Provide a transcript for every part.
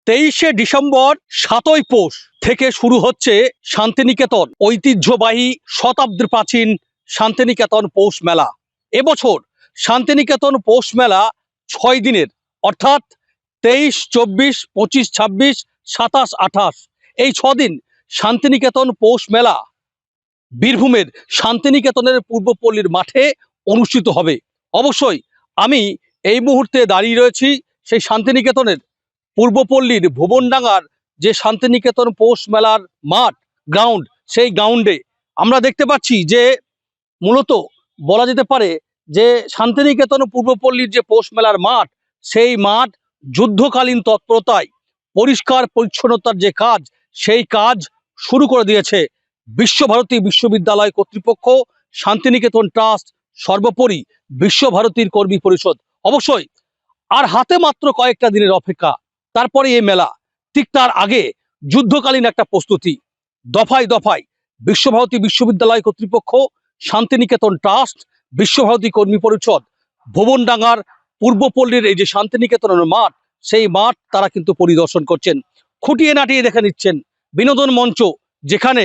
23শে December 7ই পৌষ থেকে শুরু হচ্ছে শান্তিনিকেতন ঐতিহ্যবাহী শতাব্দীর প্রাচীন শান্তিনিকেতন পৌষ মেলা। এবছর শান্তিনিকেতন পৌষ মেলা 6 দিনের, অর্থাৎ 23, 24, 25, 26, 27, 28 এই 6 দিন শান্তিনিকেতন পৌষ মেলা বীরভূমের শান্তিনিকেতনের পূর্বপল্লীর মাঠে অনুষ্ঠিত হবে। অবশ্যই আমি এই মুহূর্তে দাঁড়িয়ে রয়েছি সেই শান্তিনিকেতনের পূর্বপল্লীর ভুবনডাঙ্গার যে শান্তিনিকেতন পৌষ মেলার মাঠ গ্রাউন্ড, সেই গ্রাউন্ডে আমরা দেখতে পাচ্ছি যে মূলত বলা যেতে পারে যে শান্তিনিকেতন পূর্বপল্লীর যে পৌষ মেলার মাঠ, সেই মাঠ যুদ্ধকালীন তৎপরতায় পরিষ্কার পরিচ্ছন্নতার যে কাজ, সেই কাজ শুরু করে দিয়েছে বিশ্বভারতী বিশ্ববিদ্যালয় কর্তৃপক্ষ, শান্তিনিকেতন ট্রাস্ট, সর্বোপরি বিশ্বভারতীর কর্মী পরিষদ। অবশ্যই আর হাতে মাত্র কয়েকটা দিনের অপেক্ষা, তারপরে এই মেলা। ঠিক তার আগে যুদ্ধকালীন একটা প্রস্তুতি। দফায় দফায় বিশ্বভারতী বিশ্ববিদ্যালয় কর্তৃপক্ষ, শান্তিনিকেতন ট্রাস্ট, বিশ্বভারতী কর্মী পরিষদ ভুবনডাঙ্গার পূর্বপল্লীর এই যে শান্তিনিকেতনের মাঠ, সেই মাঠ তারা কিন্তু পরিদর্শন করছেন, খুঁটিয়ে নাটিয়ে দেখে নিচ্ছেন। বিনোদন মঞ্চ, যেখানে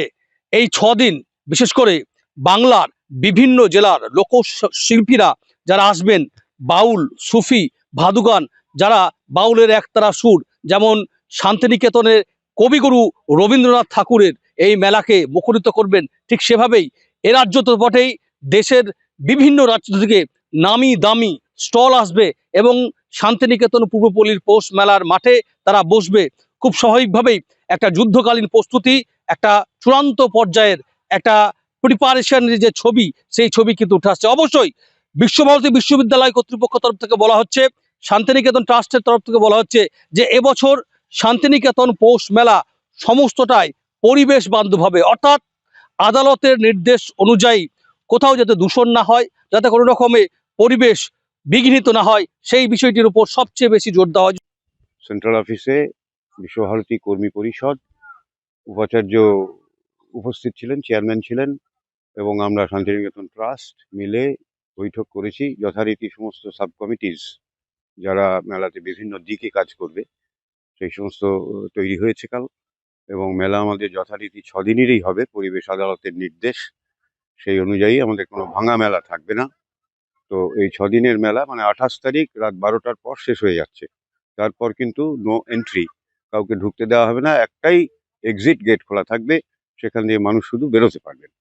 এই 6 দিন বিশেষ করে বাংলার বিভিন্ন জেলার লোকশিল্পীরা যারা আসবেন, বাউল, সুফি, ভাদুগান, যারা বাউলের একতারা সুর, যেমন শান্তিনিকেতনের কবিগুরু রবীন্দ্রনাথ ঠাকুরের এই মেলাকে মুখরিত করবেন, ঠিক সেভাবেই এ রাজ্য তো বটেই, দেশের বিভিন্ন রাজ্য থেকে নামি দামি স্টল আসবে এবং শান্তিনিকেতন পূর্বপল্লীর পৌষ মেলার মাঠে তারা বসবে। খুব স্বাভাবিকভাবেই একটা যুদ্ধকালীন প্রস্তুতি, একটা চূড়ান্ত পর্যায়ের একটা প্রিপারেশনের যে ছবি, সেই ছবি কিন্তু উঠে আসছে। অবশ্যই বিশ্বভারতী বিশ্ববিদ্যালয় কর্তৃপক্ষ তরফ থেকে বলা হচ্ছে, শান্তিনিকেতন ট্রাস্টের তরফ থেকে বলা হচ্ছে যে এবছর শান্তিনিকেতন পৌষ মেলা সমস্তটাই পরিবেশ বান্ধব হবে, অর্থাৎ আদালতের নির্দেশ অনুযায়ী কোথাও যাতে দূষণ না হয়, যাতে কোনো রকমে পরিবেশ বিঘ্নিত না হয়, সেই বিষয়টির উপর সবচেয়ে বেশি জোর দেওয়া হয়। সেন্ট্রাল অফিসে বিশ্বভারতী কর্মী পরিষদ উপাচার্য উপস্থিত ছিলেন, চেয়ারম্যান ছিলেন, এবং আমরা শান্তিনিকেতন ট্রাস্ট মিলে বৈঠক করেছি। যথারীতি সমস্ত সাব কমিটিস যারা মেলাতে বিভিন্ন দিকে কাজ করবে সেই সমস্ত তৈরি হয়েছে কাল, এবং মেলা আমাদের যথারীতি 6 দিনেরই হবে পরিবেশ আদালতের নির্দেশ। সেই অনুযায়ী আমাদের কোনো ভাঙা মেলা থাকবে না। তো এই 6 দিনের মেলা মানে 28 তারিখ রাত 12টার পর শেষ হয়ে যাচ্ছে। তারপর কিন্তু নো এন্ট্রি, কাউকে ঢুকতে দেওয়া হবে না। একটাই এক্সিট গেট খোলা থাকবে, সেখান দিয়ে মানুষ শুধু বেরোতে পারবেন।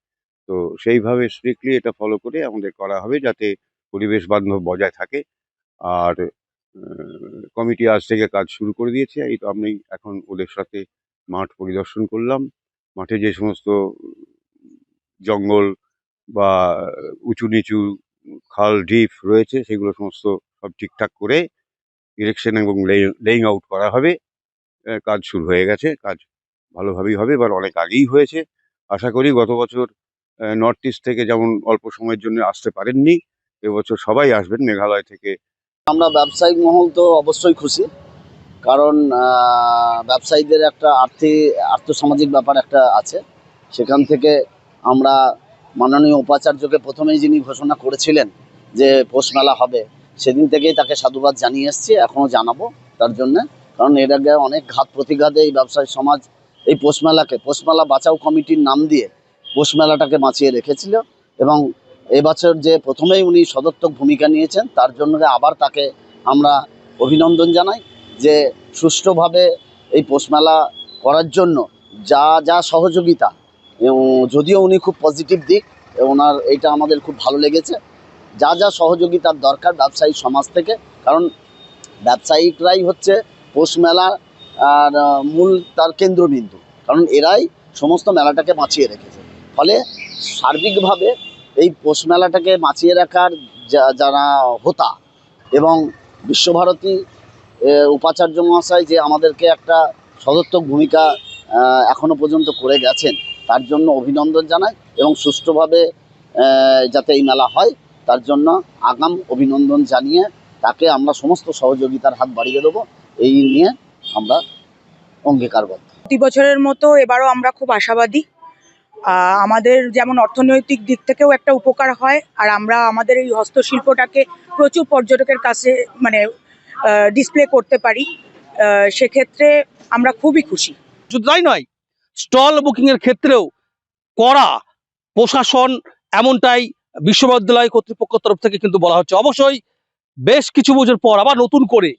তো সেইভাবে স্ট্রিক্টলি এটা ফলো করে আমাদের করা হবে যাতে পরিবেশ বান্ধব বজায় থাকে। আর কমিটি আজ থেকে কাজ শুরু করে দিয়েছে। এই তো আমি এখন ওদের সাথে মাঠ পরিদর্শন করলাম। মাঠে যে সমস্ত জঙ্গল বা উঁচু নিচু খাল ঢিপ রয়েছে সেগুলো সমস্ত সব ঠিকঠাক করে ইরেকশন এবং লেইং আউট করা হবে। কাজ শুরু হয়ে গেছে, কাজ ভালোভাবেই হবে, এবার অনেক আগেই হয়েছে। আশা করি গত বছর নর্থ ইস্ট থেকে যেমন অল্প সময়ের জন্য আসতে পারেননি, এবছর সবাই আসবেন মেঘালয় থেকে। আমরা ব্যবসায়িক মহল তো অবশ্যই খুশি, কারণ ব্যবসায়ীদের একটা আর্থসামাজিক ব্যাপার একটা আছে। সেখান থেকে আমরা মাননীয় উপাচার্যকে প্রথমেই যিনি ঘোষণা করেছিলেন যে পৌষ মেলা হবে, সেদিন থেকেই তাকে সাধুবাদ জানিয়ে এসেছি, এখনও জানাবো তার জন্যে। কারণ এর আগে অনেক ঘাত প্রতিঘাতে এই ব্যবসায়ী সমাজ এই পৌষ মেলা বাঁচাও কমিটির নাম দিয়ে পৌষ মেলাটাকে বাঁচিয়ে রেখেছিল, এবং এবছর যে প্রথমেই উনি সদর্থক ভূমিকা নিয়েছেন তার জন্য আবার তাকে আমরা অভিনন্দন জানাই যে সুষ্ঠুভাবে এই পৌষ মেলা করার জন্য যা যা সহযোগিতা, যদিও উনি খুব পজিটিভ দিক, ওনার এইটা আমাদের খুব ভালো লেগেছে, যা যা সহযোগিতার দরকার ব্যবসায়ী সমাজ থেকে, কারণ ব্যবসায়িকরাই হচ্ছে পৌষ মেলা আর মূল তার কেন্দ্রবিন্দু, কারণ এরাই সমস্ত মেলাটাকে বাঁচিয়ে রেখেছে। ফলে সার্বিকভাবে এই পৌষ মেলাটাকে বাঁচিয়ে রাখার যারা হোতা এবং বিশ্বভারতী উপাচার্য মহাশয় যে আমাদেরকে একটা সদর্থক ভূমিকা এখনো পর্যন্ত করে গেছেন, তার জন্য অভিনন্দন জানাই, এবং সুষ্ঠুভাবে যাতে এই মেলা হয় তার জন্য আগাম অভিনন্দন জানিয়ে তাকে আমরা সমস্ত সহযোগিতার হাত বাড়িয়ে দেবো, এই নিয়ে আমরা অঙ্গীকারবদ্ধ। প্রতি বছরের মতো এবারও আমরা খুব আশাবাদী। আমাদের যেমন অর্থনৈতিক দিক থেকেও একটা উপকার হয়, আর আমরা আমাদের এই হস্তশিল্পটাকে প্রচুর পর্যটকের কাছে ডিসপ্লে করতে পারি। সেক্ষেত্রে আমরা খুবই খুশি। শুধু তাই নয়, স্টল বুকিং এর ক্ষেত্রেও কড়া প্রশাসন, এমনটাই বিশ্ববিদ্যালয় কর্তৃপক্ষের তরফ থেকে কিন্তু বলা হচ্ছে। অবশ্যই বেশ কিছু বছর পর আবার নতুন করে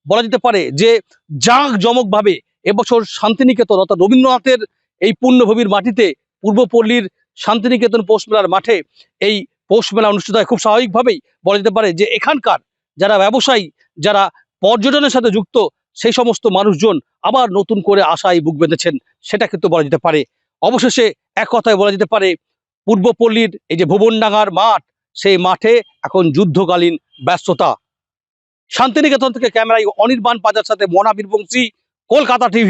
বলা যেতে পারে যে জাঁকজমকভাবে এবছর শান্তিনিকেতন অর্থাৎ রবীন্দ্রনাথের এই পুণ্যভূমির মাটিতে পূর্বপল্লীর শান্তিনিকেতন পৌষ মেলার মাঠে এই পৌষ মেলা অনুষ্ঠিত হয়। খুব স্বাভাবিকভাবেই বলা যেতে পারে যে এখানকার যারা ব্যবসায়ী, যারা পর্যটনের সাথে যুক্ত, সেই সমস্ত মানুষজন আবার নতুন করে আশায় বুক বেঁধেছেন, সেটা কিন্তু বলা যেতে পারে। অবশেষে এক কথায় বলা যেতে পারে পূর্বপল্লীর এই যে ভুবনডাঙ্গার মাঠ, সেই মাঠে এখন যুদ্ধকালীন ব্যস্ততা। শান্তিনিকেতন থেকে ক্যামেরায় অনির্বাণ পাজার সাথে মনা বীরবংশী, কলকাতা টিভি।